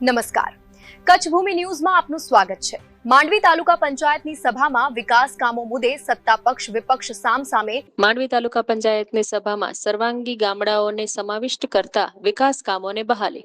નમસ્કાર, કચ્છ ભૂમિ ન્યૂઝમાં આપનું સ્વાગત છે। માંડવી તાલુકા પંચાયતની સભામાં વિકાસ કામો મુદ્દે સત્તા પક્ષ વિપક્ષ સામસામે। માંડવી તાલુકા પંચાયતની સભામાં સર્વાંગી ગામડાઓને સમાવિષ્ટ કરતા વિકાસ કામોને બહાલી।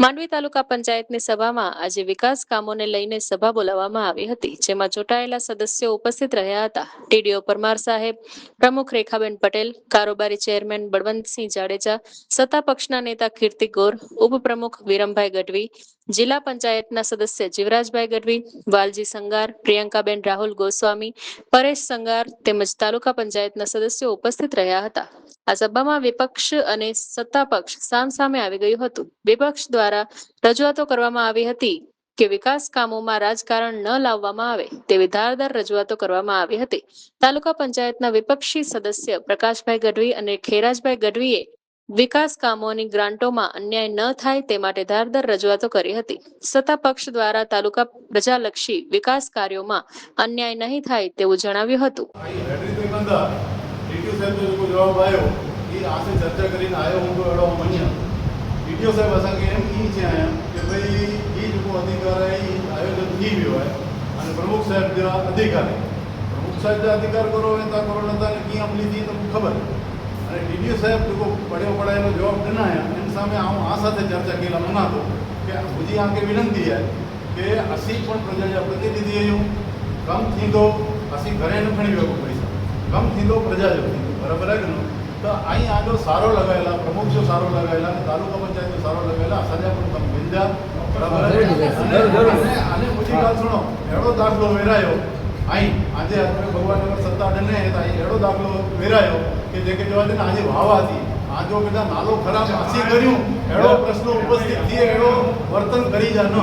માંડવી તાલુકા પંચાયતની સભામાં આજે વિકાસ કામોને લઈને સભા બોલાવવામાં આવી હતી, જેમાં ચૂંટાયેલા સદસ્યો ઉપસ્થિત રહ્યા હતા। ટીડીઓ પરમાર સાહેબ, પ્રમુખ રેખાબેન પટેલ, કારોબારી ચેરમેન બળવંતસિંહ જાડેજા, સત્તા પક્ષના નેતા કીર્તિ ગોર, ઉપપ્રમુખ વિરમભાઈ ગઢવી, જિલ્લા પંચાયતના સદસ્ય જીવરાજભાઈ ગઢવી, વાલજી સંગાર, પ્રિયંકાબેન રાહુલ ગોસ્વામી, પરેશ સંગાર તેમજ તાલુકા પંચાયતના સદસ્યો ઉપસ્થિત રહ્યા હતા। આ સભામાં વિપક્ષ અને સત્તા પક્ષ સામસામે આવી ગયું હતું। વિપક્ષ દ્વારા રજૂઆતો કરવામાં આવી હતી કે વિકાસ કામોમાં રાજકારણ ન લાવવામાં આવે તેવી ધારદાર રજૂઆતો કરવામાં આવી હતી। તાલુકા પંચાયતના વિપક્ષી સદસ્ય પ્રકાશભાઈ ગઢવી અને ખેરાજભાઈ ગઢવીએ વિકાસ કામોની ગ્રાન્ટોમાં અન્યાય ન થાય તે માટે ધારદાર રજૂઆતો કરી હતી। સત્તા પક્ષ દ્વારા તાલુકા પ્રજાલક્ષી વિકાસ કાર્યોમાં અન્યાય નહીં થાય તેવું જણાવ્યું હતું। प्रमुख साहब जो अधिकार करो अमली थी तो खबर टीडीओ साहब जो पढ़े पढ़ाए जवाब देना है इन सामे हूँ आ साथ चर्चा के मंगा तो कि मुझे आगे विनंती है कि असी प्रजा प्रतिनिधि आयूँ कम थी तो असी घरे न खणी वेगो पैसा कम थी तो प्रजा जो थी बराबर है कि न तो अँ आज सारो लगाएला प्रमुख जो सारो लगाएला तालुका पंचायत जो सारो लगाएला असाजा पण कम मिलजा बराबर है। मुझी गाल सुनो एड़ो दाखलो वेरायो आई आज भगवान सत्ता डने एड़ो दाखलो वेरायो कि जेके जो आज वावा थी आज जो बेटा नालो खराब आसी कर्यूं एड़ो प्रश्न उपस्थित थी एड़ो वर्तन करी जा न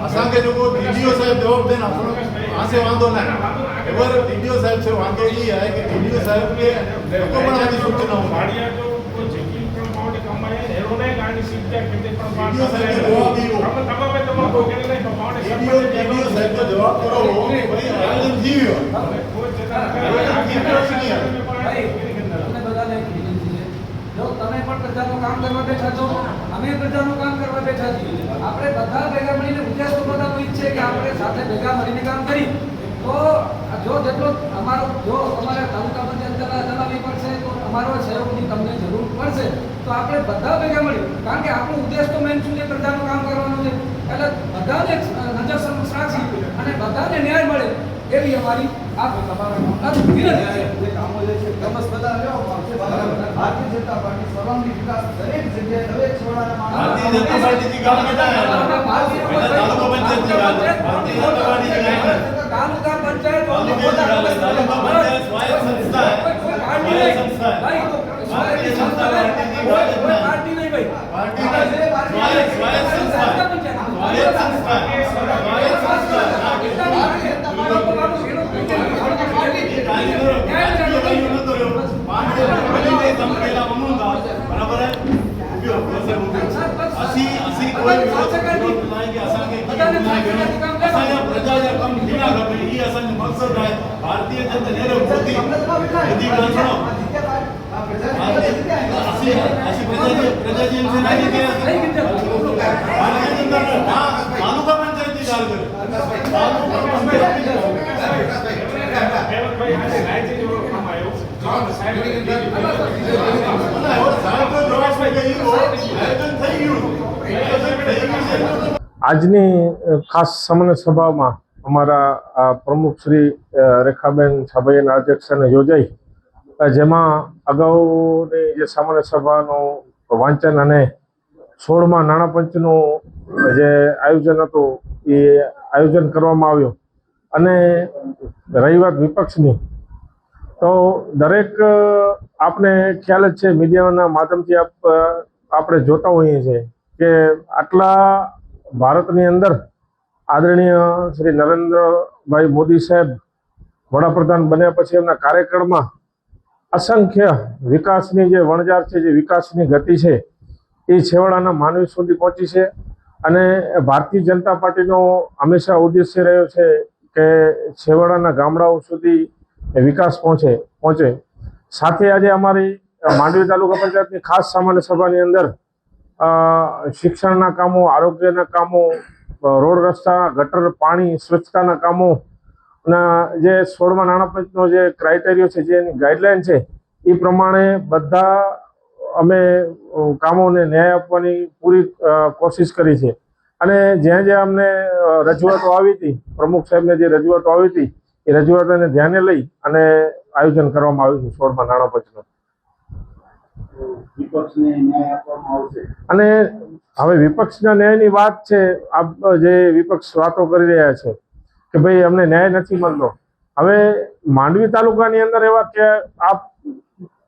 असांखे जो टीडीओ साहब जवाब देना आपणो आसे वांधो ना एवर टीडीओ साहब से वांधो ई है कि टीडीओ साहब के हुकुमणानी सूचनाओं टीडीओ साहब के जवाब दी टीडीओ साहब को जवाब करो वही आयोजन थी वियो जो तमे पण प्रजाનું કામ કરવા બેઠા છો, અમે પ્રજાનું કામ કરવા બેઠા છીએ। આપણે બધા ભેગા મળીને ઉદ્દેશ તો બધાનો ઈ છે કે આપણે સાથે ભેગા મળીને કામ કરી તો જો જેટલો અમારો જો તમારે તાલુકા પંચાયત ચલાવવી પડશે તો અમારો સહયોગની તમને જરૂર પડશે તો આપણે બધા ભેગા મળી, કારણ કે આપણો ઉદ્દેશ તો મેન શું છે, પ્રજાનું કામ કરવાનું છે। એટલે બધાને નજર સમક્ષ રાખી અને બધાને ન્યાય મળે એવી અમારી આ તમારા વિનંતી છે। કામો જે છે ગમસ બધા રહ્યો ભારતીય જનતા પાર્ટી સર્વાંગી વિકાસ દરેક જગ્યાએ દરેક છોડાના ભારતીય જનતા પાર્ટીની ગામ કહેતા તાલુકા પંચાયતની ગામ ભારતીય જનતા પાર્ટીની ગામ તાલુકા પંચાયત સ્વાયત્ત સંસ્થા है પાર્ટી સંસ્થા ભાઈ સ્વાયત્ત સંસ્થા પાર્ટી નહીં ભાઈ पार्टी स्वायत्त संस्था स्वायत्त संस्था स्वायत्त संस्था बराबर है असी असी कोई विरोध नहीं कि असांखे असांजा प्रजा जा कम थीना खपे ई असांजो मकसद है। भारतीय जनता नेरो मोदी मोदी गाल सुनो असी असी प्रजा जी से नहीं के भारतीय जनता तालुका पंचायत की गाल करे तालुका पंचायत भाई आज राज्य जो काम आयो साहब આજની ખાસ સામાન્ય સભામાં અમારા પ્રમુખ શ્રી રેખાબેન છાબૈયાના અધ્યક્ષસ્થાને યોજાઈ, જેમાં અગાઉની જે સામાન્ય સભાનું વાંચન અને 16મા નાણાં પંચનું જે આયોજન હતું એ આયોજન કરવામાં આવ્યું। અને રહી વાત વિપક્ષની, તો દરેક આપને ખ્યાલ જ છે, મીડિયાના માધ્યમથી આપણે જોતા હોઈએ છીએ કે આટલા ભારતની અંદર આદરણીય શ્રી નરેન્દ્રભાઈ મોદી સાહેબ વડાપ્રધાન બન્યા પછી એમના કાર્યકાળમાં અસંખ્ય વિકાસની જે વણઝાર છે, જે વિકાસની ગતિ છે એ છેવાડાના માનવી સુધી પહોંચી છે। અને ભારતીય જનતા પાર્ટીનો હંમેશા ઉદ્દેશ્ય રહ્યો છે કે છેવાડાના ગામડાઓ સુધી વિકાસ પહોંચે। સાથે આજે અમારી માંડવી તાલુકા પંચાયતની ખાસ સામાન્ય સભાની અંદર શિક્ષણના કામો, આરોગ્યના કામો, રોડ રસ્તા, ગટર, પાણી, સ્વચ્છતાના કામો ના જે 16મા નાણાં પંચનો જે ક્રાઇટેરિયો છે, જે એની ગાઈડલાઈન છે, એ પ્રમાણે બધા અમે કામોને ન્યાય આપવાની પૂરી કોશિશ કરી છે. અને જ્યાં જ્યાં અમને રજૂઆતો આવી હતી, પ્રમુખ સાહેબને જે રજૂઆતો આવી હતી, એ રજૂઆતોને ધ્યાને લઈ અને આયોજન કરવામાં આવ્યું છે 16મા નાણાં પંચનું. વિપક્ષને ન્યાય આપવામાં આવશે. અને હવે વિપક્ષના ન્યાયની વાત છે, જે વિપક્ષ વાતો કરી રહ્યા છે કે ભાઈ અમને ન્યાય નથી મળતો. હવે માંડવી તાલુકાની અંદર એવા કે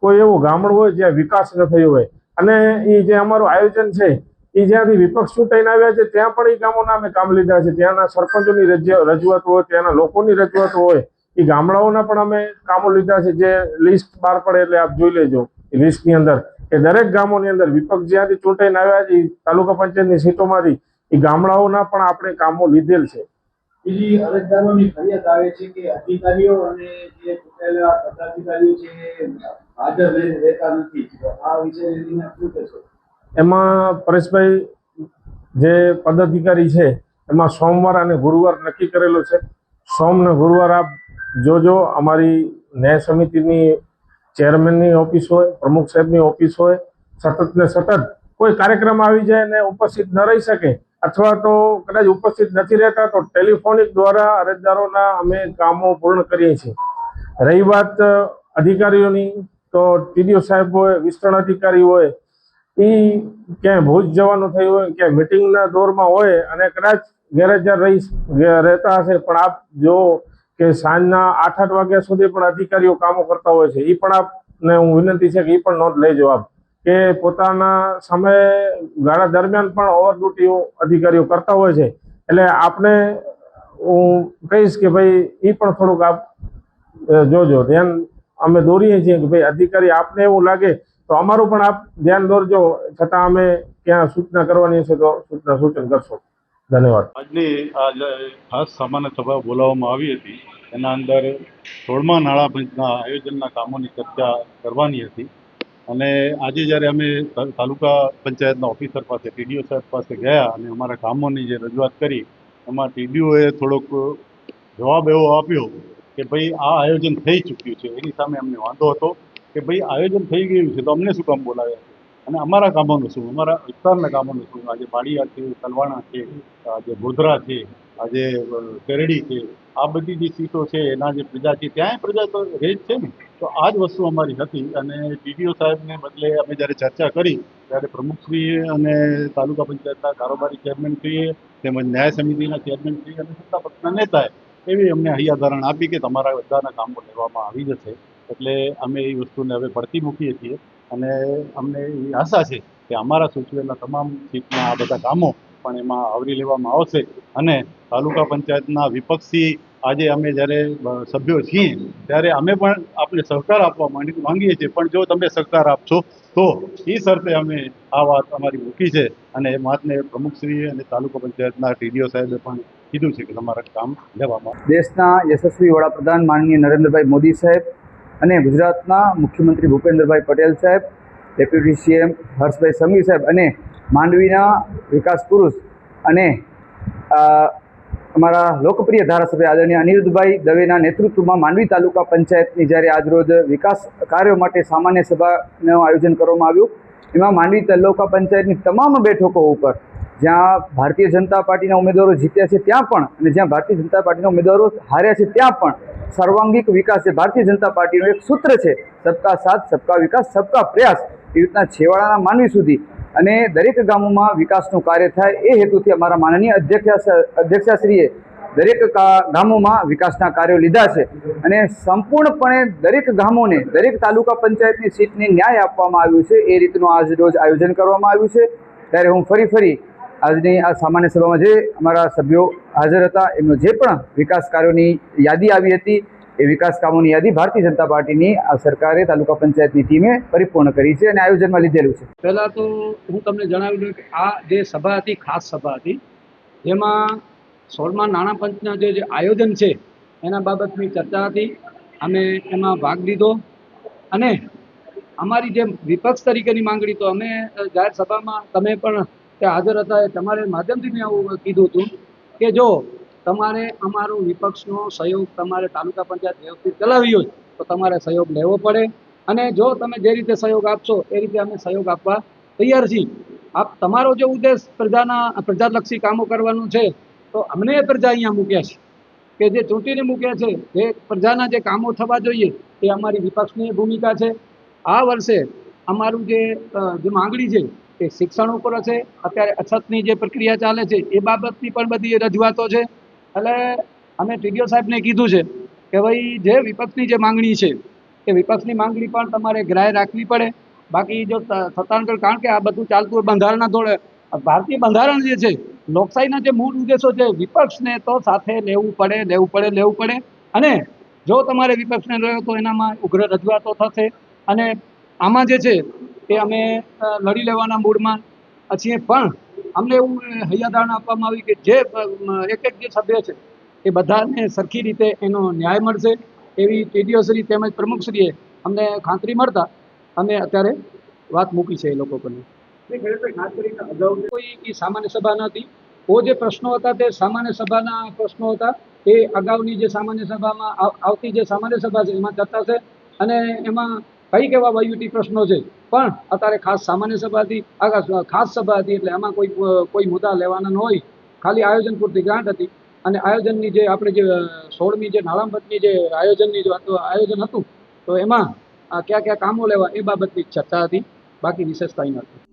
કોઈ એવું ગામડું હોય જ્યાં વિકાસ ન થયો હોય, અને એ જે અમારું આયોજન છે એ જ્યાંથી વિપક્ષ ચૂંટાઈને આવ્યા છે ત્યાં પણ એ ગામોના અમે કામ લીધા છે. ત્યાંના સરપંચોની રજૂઆતો હોય, ત્યાંના લોકોની રજૂઆતો હોય, એ ગામડાઓના પણ અમે કામો લીધા છે. જે લિસ્ટ બહાર પડે એટલે આપ જોઈ લેજો એ લિસ્ટની અંદર કે દરેક ગામોની અંદર વિપક્ષ જ્યાંથી ચૂંટાઈને આવ્યા છે એ તાલુકા પંચાયતની સીટોમાંથી એ ગામડાઓના પણ આપણે કામો લીધેલ છે. બીજી અરજદારોની ફરિયાદ આવે છે કે અધિકારીઓ અને જે ચૂંટાયેલા પદાધિકારીઓ છે એ હાજર રહેતા નથી. આ વિશે શું કહેશો? એમાં પરેશભાઈ, જે પદાધિકારી છે એમાં સોમવાર અને ગુરુવાર નક્કી કરેલો છે. સોમ ને ગુરુવાર આપ જોજો, અમારી ન્યાય સમિતિની ચેરમેનની ઓફિસ હોય, પ્રમુખ સાહેબની ઓફિસ હોય, સતત ને સતત કોઈ કાર્યક્રમ આવી જાય ને ઉપસ્થિત ન રહી શકે અથવા તો કદાચ ઉપસ્થિત નથી રહેતા તો ટેલિફોનિક દ્વારા અરજદારોના અમે કામો પૂર્ણ કરીએ છીએ. રહી વાત અધિકારીઓની, તો ટીડીઓ સાહેબ હોય, વિસ્તરણ અધિકારી હોય, એ ક્યાંય ભુજ જવાનું થયું હોય, ક્યાંય મિટિંગના દોરમાં હોય અને કદાચ ગેરહાજર રહેતા હશે, પણ આપ જો કે સાંજના 8-8 વાગ્યા સુધી પણ અધિકારીઓ કામો કરતા હોય છે. એ પણ આપને હું વિનંતી છે કે એ પણ નોંધ લેજો આપ, કે પોતાના સમય ગાળા દરમિયાન પણ ઓવર ડ્યુટીઓ અધિકારીઓ કરતા હોય છે. એટલે આપને હું કહીશ કે ભાઈ એ પણ થોડુંક આપ જોજો, ધ્યાન અમે દોરીએ છીએ કે ભાઈ અધિકારી આપને એવું લાગે તો અમારું પણ આપ ધ્યાન દોરજો. છતાં અમે ક્યાં સૂચના કરવાની હશે તો સૂચન કરશો. ધન્યવાદ. આજની ખાસ સામાન્ય સભા બોલાવવામાં આવી હતી. એના અંદર 16મા નાણાં પંચના આયોજનના કામોની ચર્ચા કરવાની હતી. અને આજે જ્યારે અમે તાલુકા પંચાયતના ઓફિસર પાસે, ટીડીઓ સાહેબ પાસે ગયા અને અમારા કામોની જે રજૂઆત કરી, એમાં ટીડીઓએ થોડોક જવાબ એવો આપ્યો કે ભાઈ આ આયોજન થઈ ચૂક્યું છે. એની સામે અમને વાંધો હતો કે ભાઈ આયોજન થઈ ગયું છે તો અમને શું કામ બોલાવ્યા છે, અને અમારા કામોનું શું, અમારા વિસ્તારના કામોનું શું. આજે પાડિયા છે, તલવાણા છે, આજે ગોધરા છે, આજે કેરડી છે, આ બધી જે સીટો છે એના જે પ્રજા છે ત્યાંય પ્રજા તો રહે જ છે ને. તો આ જ વસ્તુ અમારી હતી. અને ટીડીઓ સાહેબને બદલે અમે જ્યારે ચર્ચા કરી ત્યારે પ્રમુખશ્રીએ અને તાલુકા પંચાયતના કારોબારી ચેરમેનશ્રીએ તેમજ ન્યાય સમિતિના ચેરમેનશ્રી અને સત્તા પક્ષના નેતાએ એવી અમને હૈયાધારણ આપી કે તમારા બધાના કામો લેવામાં આવી જશે. એટલે અમે એ વસ્તુને હવે પડતી મૂકીએ છીએ અને અમને એવી આશા છે કે અમારા સૂચવેલા તમામ સીટના આ બધા કામો પણ એમાં આવરી લેવામાં આવશે. અને તાલુકા પંચાયતના વિપક્ષી આજે અમે જ્યારે સભ્યો છીએ ત્યારે અમે પણ આપણે સહકાર આપવા માંગીએ છીએ, પણ જો તમે સહકાર આપશો તો એ શરતે અમે આ વાત અમારી મૂકી છે. અને એ વાતને પ્રમુખશ્રીએ અને તાલુકા પંચાયતના ટીડીઓ સાહેબે પણ કીધું છે કે તમારા કામ લેવામાં. દેશના યશસ્વી વડાપ્રધાન માનનીય નરેન્દ્રભાઈ મોદી સાહેબ અને ગુજરાતના મુખ્યમંત્રી ભૂપેન્દ્રભાઈ પટેલ સાહેબ, ડેપ્યુટી સીએમ હર્ષભાઈ સંઘવી સાહેબ અને માંડવીના વિકાસ પુરુષ અને અમારા લોકપ્રિય ધારાસભ્ય આદરણીય અનિરુદ્ધભાઈ દવેના નેતૃત્વમાં માંડવી તાલુકા પંચાયતની જ્યારે આજરોજ વિકાસ કાર્યો માટે સામાન્ય સભાનું આયોજન કરવામાં આવ્યું, એમાં માંડવી તાલુકા પંચાયતની તમામ બેઠકો ઉપર જ્યાં ભારતીય જનતા પાર્ટીના ઉમેદવારો જીત્યા છે ત્યાં પણ અને જ્યાં ભારતીય જનતા પાર્ટીના ઉમેદવારો હાર્યા છે ત્યાં પણ સર્વાંગીક વિકાસ છે. ભારતીય જનતા પાર્ટીનું એક સૂત્ર છે, સબકા સાથ, સબકા વિકાસ, સબકા પ્રયાસ. એ રીતના છેવાડાના માનવી સુધી અને દરેક ગામોમાં વિકાસનું કાર્ય થાય એ હેતુથી અમારા માનનીય અધ્યક્ષાશ્રીએ દરેક ગામોમાં વિકાસના કાર્યો લીધા છે. અને સંપૂર્ણપણે દરેક ગામોને, દરેક તાલુકા પંચાયતની સીટને ન્યાય આપવામાં આવ્યું છે. એ રીતનું આજ રોજ આયોજન કરવામાં આવ્યું છે. ત્યારે હું ફરી આજની આ સામાન્ય સભામાં જે અમારા સભ્યો હાજર હતા એમનો જે પણ વિકાસ કાર્યોની યાદી આવી હતી એ વિકાસ કામોની યાદી ભારતીય જનતા પાર્ટીની આ સરકારે તાલુકા પંચાયતની ટીમે પરિપૂર્ણ કરી છે અને આયોજનમાં લીધેલું છે. પહેલાં તો હું તમને જણાવી દઉં કે આ જે સભા હતી ખાસ સભા હતી, જેમાં 16મા નાણાં પંચના જે આયોજન છે એના બાબતની ચર્ચા હતી. અમે એમાં ભાગ લીધો અને અમારી જે વિપક્ષ તરીકેની માંગણી તો અમે જાહેર સભામાં તમે પણ ત્યાં હાજર હતા એ તમારે માધ્યમથી મેં આવું કીધું હતું કે જો તમારે અમારો વિપક્ષનો સહયોગ તમારે તાલુકા પંચાયત વ્યવસ્થિત ચલાવવી હોય તો તમારે સહયોગ લેવો પડે અને જો તમે જે રીતે સહયોગ આપશો એ રીતે અમે સહયોગ આપવા તૈયાર છીએ. આપ તમારો જે ઉદ્દેશ પ્રજાલક્ષી કામો કરવાનું છે તો અમને એ પ્રજા અહીંયા મૂક્યા છે કે જે ચૂંટીને મૂક્યા છે જે પ્રજાના જે કામો થવા જોઈએ એ અમારી વિપક્ષની ભૂમિકા છે. આ વર્ષે અમારું જે માંગણી છે એ શિક્ષણ ઉપર છે. અત્યારે અછતની જે પ્રક્રિયા ચાલે છે એ બાબતની પણ બધી રજૂઆતો છે. એટલે અમે ટીડીઓ સાહેબને કીધું છે કે ભાઈ જે વિપક્ષની જે માંગણી છે એ વિપક્ષની માંગણી પણ તમારે ગ્રાહ્ય રાખવી પડે. બાકી જો સત્તાંતર કારણ કે આ બધું ચાલતું હોય બંધારણના ધોરણે ભારતીય બંધારણ જે છે લોકશાહીના જે મૂળ ઉદ્દેશો છે વિપક્ષને તો સાથે લેવું પડે અને જો તમારે વિપક્ષને રહ્યો તો એનામાં ઉગ્ર રજૂઆતો થશે અને આમાં જે છે એ અમે લડી લેવાના મૂડમાં છીએ. પણ અમને એવું હૈયાધારણા આપવામાં આવી કે જે એક જે સભ્ય છે એ બધાને સરખી રીતે એનો ન્યાય મળશે એવી ટીડીઓશ્રી તેમજ પ્રમુખશ્રીએ અમને ખાતરી મળતા અમે અત્યારે વાત મૂકી છે એ લોકો પર. ખાસ કરીને અગાઉ કોઈ સામાન્ય સભા નથી. જે પ્રશ્નો હતા તે સામાન્ય સભાના પ્રશ્નો હતા. એ અગાઉની જે સામાન્ય સભામાં આવતી જે સામાન્ય સભા છે એમાં ચર્ચા છે અને એમાં કઈ એવા વહીવટી પ્રશ્નો છે પણ અત્યારે ખાસ સામાન્ય સભા હતી ખાસ સભા હતી એટલે એમાં કોઈ મુદ્દા લેવાના ન હોય. ખાલી આયોજન પૂરતી ગ્રાન્ટ હતી અને આયોજનની જે આપણે જે 16મી જે નાણાપંચની જે આયોજન હતું તો એમાં કયા કામો લેવા એ બાબતની ચર્ચા હતી. બાકી વિશેષ કંઈ નથી.